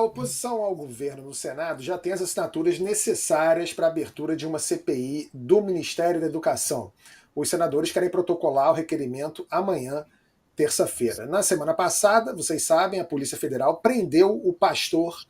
A oposição ao governo no Senado já tem as assinaturas necessárias para a abertura de uma CPI do Ministério da Educação. Os senadores querem protocolar o requerimento amanhã, terça-feira. Na semana passada, vocês sabem, a Polícia Federal prendeu o pastor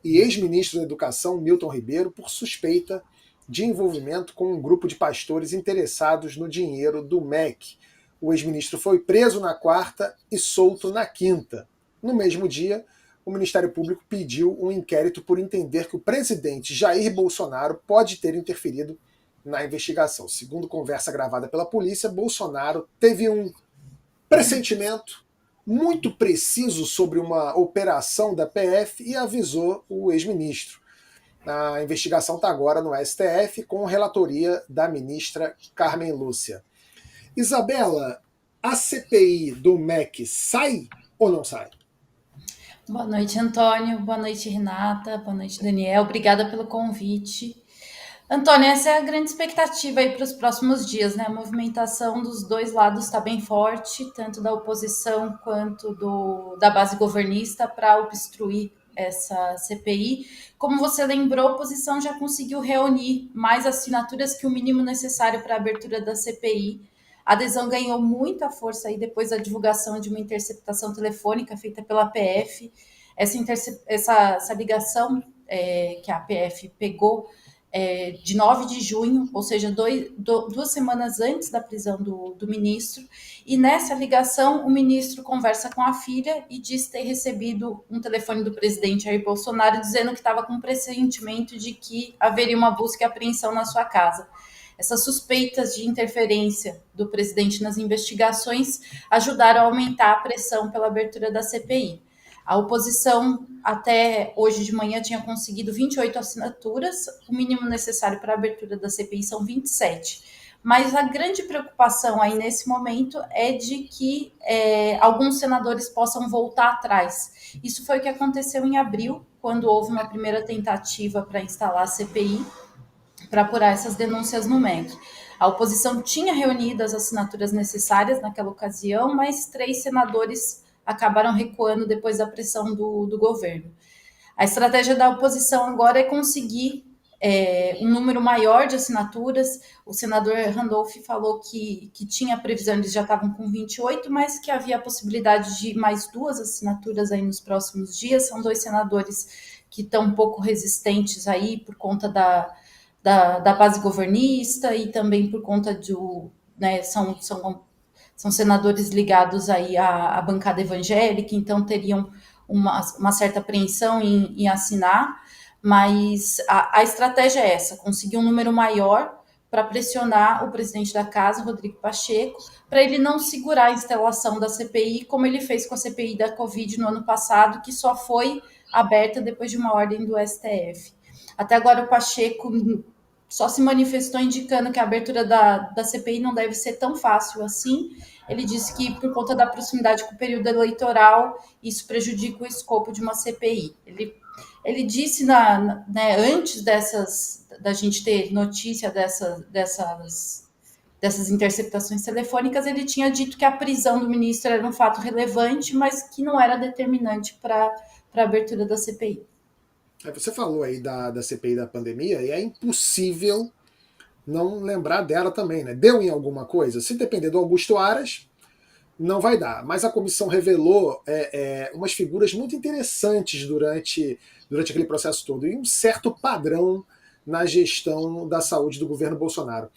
e ex-ministro da Educação, Milton Ribeiro, por suspeita de envolvimento com um grupo de pastores interessados no dinheiro do MEC. O ex-ministro foi preso na quarta e solto na quinta. No mesmo dia, o Ministério Público pediu um inquérito por entender que o presidente Jair Bolsonaro pode ter interferido na investigação. Segundo conversa gravada pela polícia, Bolsonaro teve um pressentimento muito preciso sobre uma operação da PF e avisou o ex-ministro. A investigação está agora no STF com relatoria da ministra Carmen Lúcia. Isabela, a CPI do MEC sai ou não sai? Boa noite, Antônio. Boa noite, Renata. Boa noite, Daniel. Obrigada pelo convite. Antônio, essa é a grande expectativa aí para os próximos dias, né? A movimentação dos dois lados está bem forte, tanto da oposição quanto da base governista, para obstruir essa CPI. Como você lembrou, a oposição já conseguiu reunir mais assinaturas que o mínimo necessário para a abertura da CPI. A adesão ganhou muita força aí depois da divulgação de uma interceptação telefônica feita pela PF. Essa ligação que a PF pegou de 9 de junho, ou seja, 2 semanas antes da prisão do ministro. E nessa ligação, o ministro conversa com a filha e diz ter recebido um telefone do presidente Jair Bolsonaro dizendo que estava com pressentimento de que haveria uma busca e apreensão na sua casa. Essas suspeitas de interferência do presidente nas investigações ajudaram a aumentar a pressão pela abertura da CPI. A oposição, até hoje de manhã, tinha conseguido 28 assinaturas, o mínimo necessário para a abertura da CPI são 27. Mas a grande preocupação aí nesse momento é de que alguns senadores possam voltar atrás. Isso foi o que aconteceu em abril, quando houve uma primeira tentativa para instalar a CPI, para apurar essas denúncias no MEC. A oposição tinha reunido as assinaturas necessárias naquela ocasião, mas 3 senadores acabaram recuando depois da pressão do governo. A estratégia da oposição agora é conseguir um número maior de assinaturas. O senador Randolph falou que tinha previsão, eles já estavam com 28, mas que havia a possibilidade de mais 2 assinaturas aí nos próximos dias. São 2 senadores que estão um pouco resistentes aí por conta da base governista e também por conta são senadores ligados aí à bancada evangélica, então teriam uma certa apreensão em assinar, mas a estratégia é essa, conseguir um número maior para pressionar o presidente da casa, Rodrigo Pacheco, para ele não segurar a instalação da CPI, como ele fez com a CPI da Covid no ano passado, que só foi aberta depois de uma ordem do STF. Até agora o Pacheco só se manifestou indicando que a abertura da CPI não deve ser tão fácil assim. Ele disse que, por conta da proximidade com o período eleitoral, isso prejudica o escopo de uma CPI. Ele disse, antes da gente ter notícia dessas interceptações telefônicas, ele tinha dito que a prisão do ministro era um fato relevante, mas que não era determinante para a abertura da CPI. Você falou aí da CPI da pandemia e é impossível não lembrar dela também, né? Deu em alguma coisa? Se depender do Augusto Aras, não vai dar. Mas a comissão revelou umas figuras muito interessantes durante aquele processo todo e um certo padrão na gestão da saúde do governo Bolsonaro.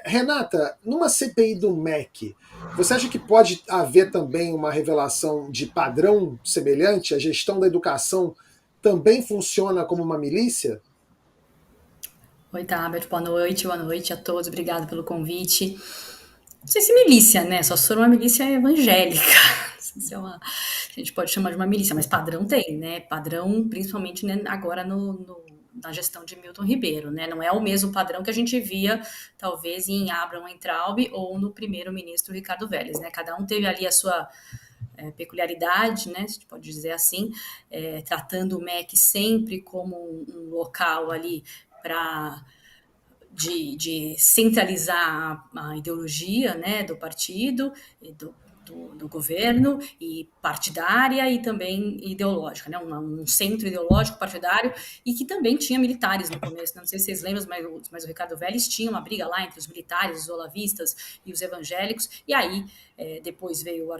Renata, numa CPI do MEC, você acha que pode haver também uma revelação de padrão semelhante? A gestão da educação também funciona como uma milícia? Oi, Tabet, boa noite a todos, obrigado pelo convite. Não sei se milícia, né? Só se for uma milícia evangélica. Não sei se a gente pode chamar de uma milícia, mas padrão tem, né? Padrão, principalmente, né, agora na gestão de Milton Ribeiro, né? Não é o mesmo padrão que a gente via, talvez, em Abraham Weintraub ou no primeiro-ministro Ricardo Vélez, né? Cada um teve ali a sua peculiaridade, né, se a gente pode dizer assim, tratando o MEC sempre como um local ali de centralizar a ideologia, né, do partido, do governo, e partidária e também ideológica, né? Um centro ideológico partidário, e que também tinha militares no começo. Não sei se vocês lembram, mas o Ricardo Vélez tinha uma briga lá entre os militares, os olavistas e os evangélicos, e aí depois veio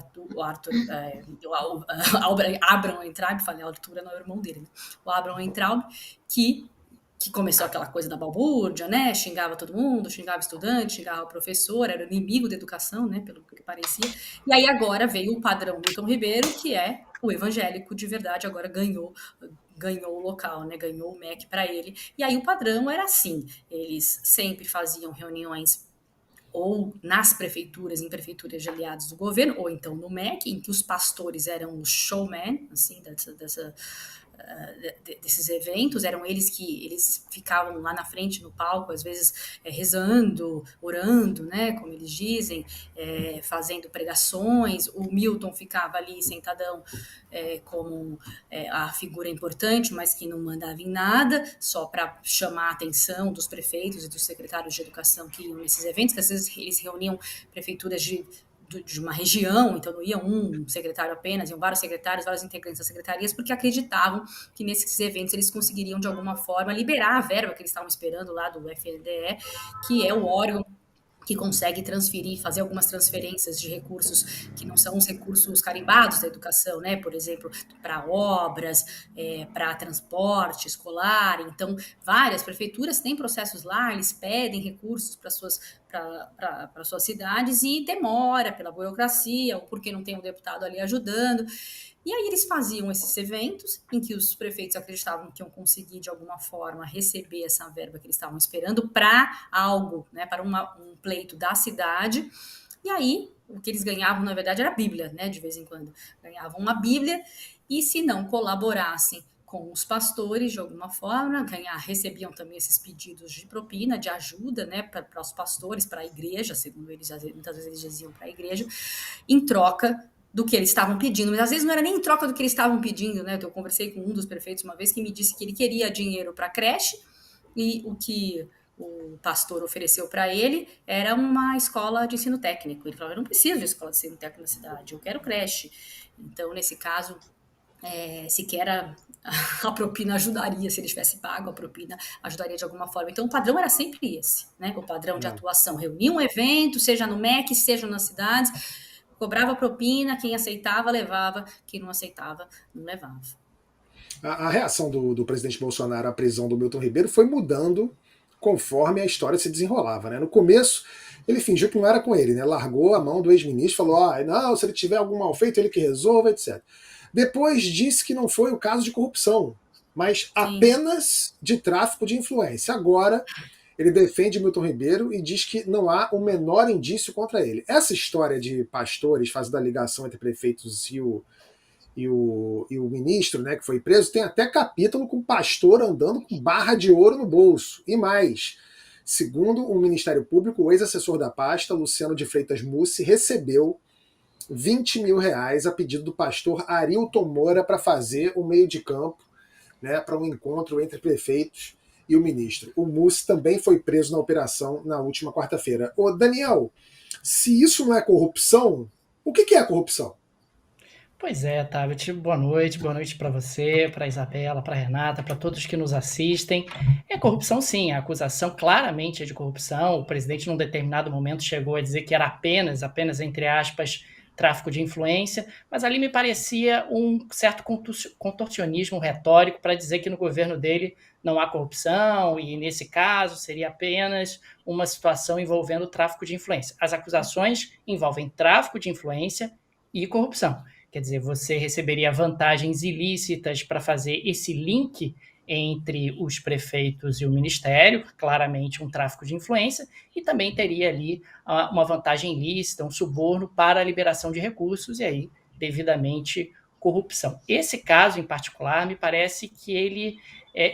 Abraham Weintraub, falei, a altura não é o irmão dele, né? O Abraham Weintraub, que começou aquela coisa da balbúrdia, né? Xingava todo mundo, xingava estudante, xingava professor, era inimigo da educação, né? Pelo que parecia. E aí agora veio o padrão Milton Ribeiro, que é o evangélico de verdade, agora ganhou o local, né? Ganhou o MEC para ele. E aí o padrão era assim: eles sempre faziam reuniões ou nas prefeituras, em prefeituras de aliados do governo, ou então no MEC, em que os pastores eram os showmen, assim, desses eventos, eram eles ficavam lá na frente no palco, às vezes rezando, orando, né, como eles dizem, fazendo pregações. O Milton ficava ali sentadão como a figura importante, mas que não mandava em nada, só para chamar a atenção dos prefeitos e dos secretários de educação que iam nesses eventos, que às vezes eles reuniam prefeituras de uma região, então não ia um secretário apenas, iam vários secretários, vários integrantes das secretarias, porque acreditavam que nesses eventos eles conseguiriam, de alguma forma, liberar a verba que eles estavam esperando lá do FNDE, que é o órgão que consegue transferir, fazer algumas transferências de recursos que não são os recursos carimbados da educação, né? Por exemplo, para obras, para transporte escolar. Então, várias prefeituras têm processos lá, eles pedem recursos para suas cidades e demora pela burocracia, ou porque não tem um deputado ali ajudando. E aí eles faziam esses eventos em que os prefeitos acreditavam que iam conseguir, de alguma forma, receber essa verba que eles estavam esperando para algo, né, para um pleito da cidade. E aí, o que eles ganhavam, na verdade, era a Bíblia, né, de vez em quando. Ganhavam uma Bíblia e, se não colaborassem com os pastores, de alguma forma, recebiam também esses pedidos de propina, de ajuda, né, para os pastores, para a igreja, segundo eles, muitas vezes eles diziam para a igreja, em troca do que eles estavam pedindo, mas às vezes não era nem em troca do que eles estavam pedindo, né? Eu conversei com um dos prefeitos uma vez que me disse que ele queria dinheiro para creche e o que o pastor ofereceu para ele era uma escola de ensino técnico. Ele falou: eu não preciso de escola de ensino técnico na cidade, eu quero creche. Então, nesse caso, sequer a propina ajudaria, se ele tivesse pago, a propina ajudaria de alguma forma. Então, o padrão era sempre esse, né? O padrão de atuação. Reunia um evento, seja no MEC, seja nas cidades, cobrava propina, quem aceitava, levava, quem não aceitava, não levava. A reação do presidente Bolsonaro à prisão do Milton Ribeiro foi mudando conforme a história se desenrolava, né? No começo, ele fingiu que não era com ele, né? Largou a mão do ex-ministro, falou: não, se ele tiver algum mal feito, ele que resolva, etc. Depois disse que não foi o caso de corrupção, mas apenas de tráfico de influência. Agora, ele defende Milton Ribeiro e diz que não há o menor indício contra ele. Essa história de pastores fazendo a ligação entre prefeitos e o ministro, né, que foi preso, tem até capítulo com pastor andando com barra de ouro no bolso. E mais, segundo o Ministério Público, o ex-assessor da pasta, Luciano de Freitas Mussi, recebeu R$20 mil a pedido do pastor Arilton Moura para fazer o meio de campo, né, para um encontro entre prefeitos e o ministro. O Mussi também foi preso na operação na última quarta-feira. Ô Daniel, se isso não é corrupção, o que é corrupção? Pois é, Tabet, boa noite para você, para Isabela, para Renata, para todos que nos assistem. É corrupção sim, a acusação claramente é de corrupção. O presidente num determinado momento chegou a dizer que era apenas entre aspas, tráfico de influência, mas ali me parecia um certo contorcionismo retórico para dizer que no governo dele não há corrupção e nesse caso seria apenas uma situação envolvendo tráfico de influência. As acusações envolvem tráfico de influência e corrupção. Quer dizer, você receberia vantagens ilícitas para fazer esse link entre os prefeitos e o ministério, claramente um tráfico de influência, e também teria ali uma vantagem ilícita, um suborno para a liberação de recursos, e aí, devidamente, corrupção. Esse caso, em particular, me parece que ele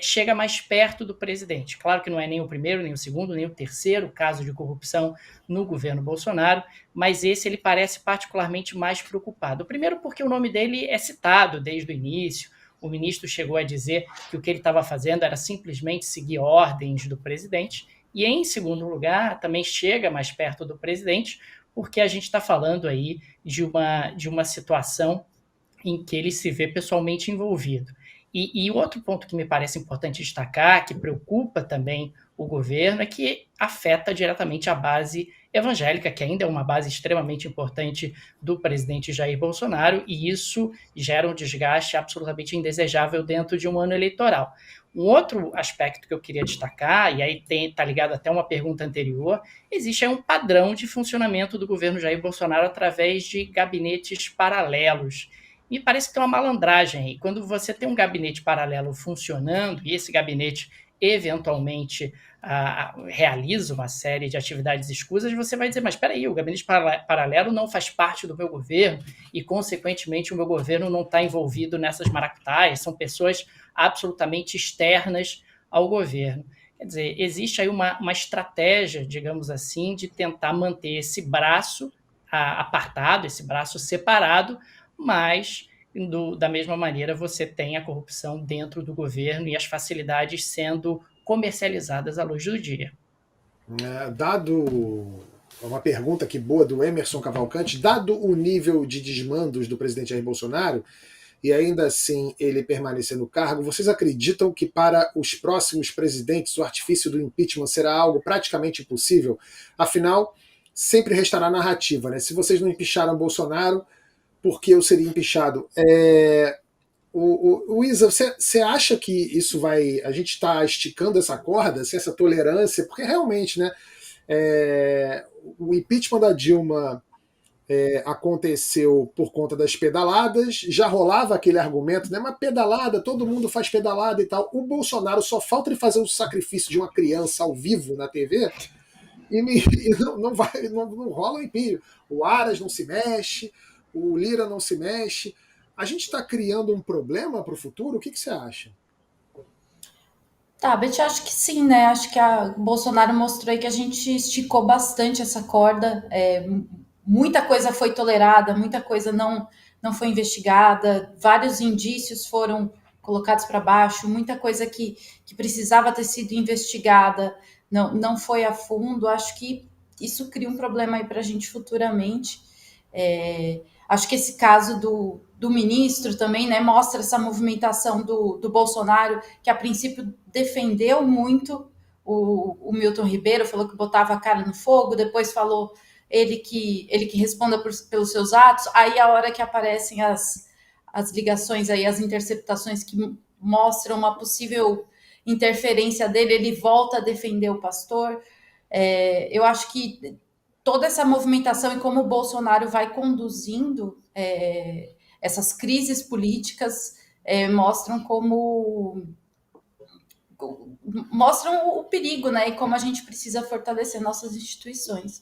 chega mais perto do presidente. Claro que não é nem o primeiro, nem o segundo, nem o terceiro caso de corrupção no governo Bolsonaro, mas esse ele parece particularmente mais preocupado. Primeiro porque o nome dele é citado desde o início. O ministro chegou a dizer que o que ele estava fazendo era simplesmente seguir ordens do presidente. E, em segundo lugar, também chega mais perto do presidente, porque a gente está falando aí de uma situação em que ele se vê pessoalmente envolvido. E outro ponto que me parece importante destacar, que preocupa também o governo, é que afeta diretamente a base evangélica, que ainda é uma base extremamente importante do presidente Jair Bolsonaro, e isso gera um desgaste absolutamente indesejável dentro de um ano eleitoral. Um outro aspecto que eu queria destacar, e aí está ligado até a uma pergunta anterior, existe aí um padrão de funcionamento do governo Jair Bolsonaro através de gabinetes paralelos. Me parece que tem uma malandragem aí. Quando você tem um gabinete paralelo funcionando, e esse gabinete eventualmente realiza uma série de atividades escusas, você vai dizer, mas espera aí, o gabinete paralelo não faz parte do meu governo e, consequentemente, o meu governo não está envolvido nessas maracutaias, são pessoas absolutamente externas ao governo. Quer dizer, existe aí uma estratégia, digamos assim, de tentar manter esse braço apartado, esse braço separado, mas da mesma maneira você tem a corrupção dentro do governo e as facilidades sendo comercializadas à luz do dia. Dado uma pergunta aqui boa do Emerson Cavalcante, dado o nível de desmandos do presidente Jair Bolsonaro, e ainda assim ele permanecer no cargo, vocês acreditam que para os próximos presidentes o artifício do impeachment será algo praticamente impossível? Afinal, sempre restará narrativa, né? Se vocês não empicharam Bolsonaro, por que eu seria empichado? O Isa, você acha que isso vai. A gente está esticando essa corda, assim, essa tolerância? Porque realmente, né? O impeachment da Dilma aconteceu por conta das pedaladas, já rolava aquele argumento, né? Mas pedalada, todo mundo faz pedalada e tal. O Bolsonaro só falta ele fazer o sacrifício de uma criança ao vivo na TV e não rola o impeachment. O Aras não se mexe, o Lira não se mexe. A gente está criando um problema para o futuro? O que você acha? Tá, Beth, eu acho que sim, né? Acho que a Bolsonaro mostrou aí que a gente esticou bastante essa corda. Muita coisa foi tolerada, muita coisa não foi investigada, vários indícios foram colocados para baixo, muita coisa que precisava ter sido investigada não foi a fundo. Acho que isso cria um problema aí para a gente futuramente. Acho que esse caso do ministro também, né, mostra essa movimentação do Bolsonaro, que a princípio defendeu muito o Milton Ribeiro, falou que botava a cara no fogo, depois falou ele que responda pelos seus atos. Aí a hora que aparecem as ligações aí, as interceptações que mostram uma possível interferência dele, ele volta a defender o pastor. Eu acho que toda essa movimentação e como o Bolsonaro vai conduzindo essas crises políticas mostram o perigo, né? E como a gente precisa fortalecer nossas instituições.